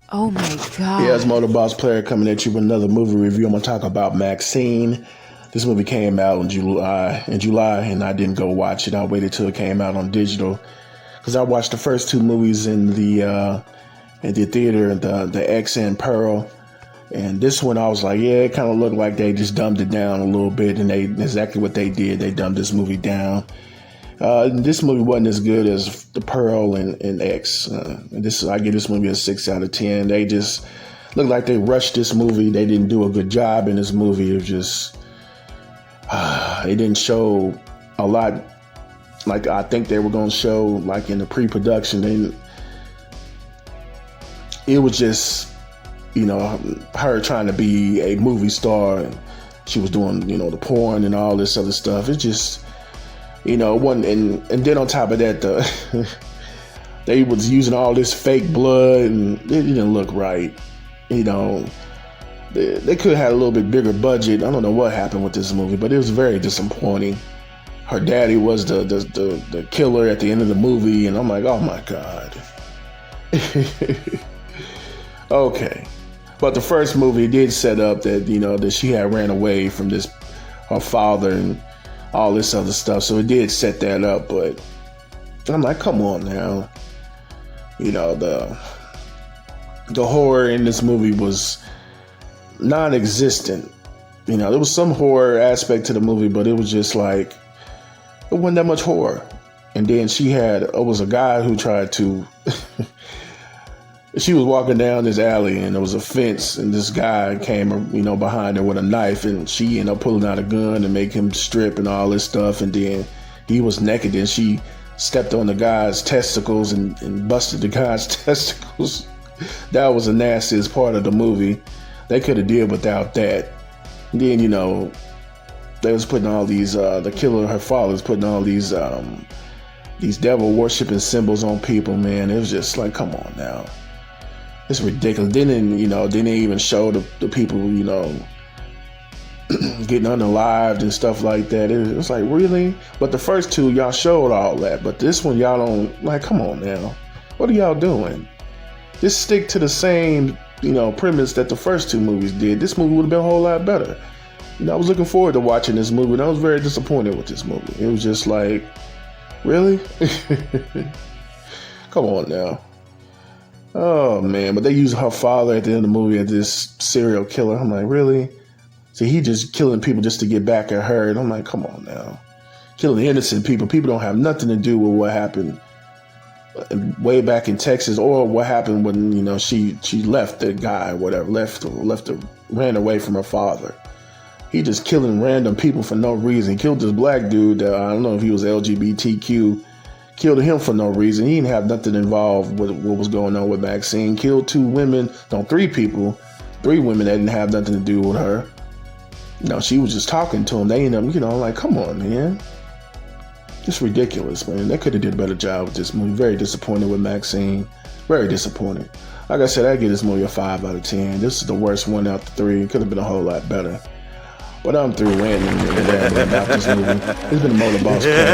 Oh my Yeah, it's God. Motor Boss Player coming at you with another movie review. I'm gonna talk about Maxxxine. This movie came out in July, and I didn't go watch it. I waited till it came out on digital because I watched the first two movies in the theater, the X and Pearl. And this one, I was like, yeah, it kind of looked like they just dumbed it down a little bit, and they exactly what they did. They dumbed this movie down. This movie wasn't as good as the Pearl and X. I give this movie a 6 out of 10. They just looked like they rushed this movie. They didn't do a good job in this movie. It was just they didn't show a lot like I think they were going to show like in the pre-production. It was just her trying to be a movie star. And she was doing the porn and all this other stuff. It just one and then on top of that, they was using all this fake blood, and it didn't look right. They could have had a little bit bigger budget. I don't know what happened with this movie, but it was very disappointing. Her daddy was the killer at the end of the movie, and I'm like, oh my God. Okay, but the first movie did set up that that she had ran away from her father and all this other stuff. So it did set that up, but I'm like, come on now. The horror in this movie was non-existent. There was some horror aspect to the movie, but it was just like, it wasn't that much horror. And then it was a guy who tried to, she was walking down this alley and there was a fence, and this guy came, behind her with a knife, and she ended up pulling out a gun and make him strip and all this stuff. And then he was naked, and she stepped on the guy's testicles and busted the guy's testicles. That was the nastiest part of the movie. They could have did without that. And then, they was putting all these, the killer, her father, was putting all these devil worshiping symbols on people, man. It was just like, come on now. It's ridiculous. Then they even show the people, getting unalived and stuff like that. It was like, really? But the first two, y'all showed all that. But this one, y'all don't, like, come on now. What are y'all doing? Just stick to the same, premise that the first two movies did. This movie would have been a whole lot better. I was looking forward to watching this movie, and I was very disappointed with this movie. It was just like, really? Come on now. Oh man, but they use her father at the end of the movie as this serial killer. I'm like, really? See, he just killing people just to get back at her. And I'm like, come on now. Killing innocent people. People don't have nothing to do with what happened way back in Texas, or what happened when, she left the guy, whatever, ran away from her father. He just killing random people for no reason. He killed this black dude that, I don't know if he was LGBTQ, killed him for no reason. He didn't have nothing involved with what was going on with Maxxxine. Killed three women that didn't have nothing to do with her. She was just talking to him. They ended up, like, come on, man. It's ridiculous, man. They could have did a better job with this movie. Very disappointed with Maxxxine. Very disappointed. Like I said, I give this movie a 5 out of 10. This is the worst one out of 3. It could have been a whole lot better. But I'm through ranting about this movie. It's been a Motor Boss Player.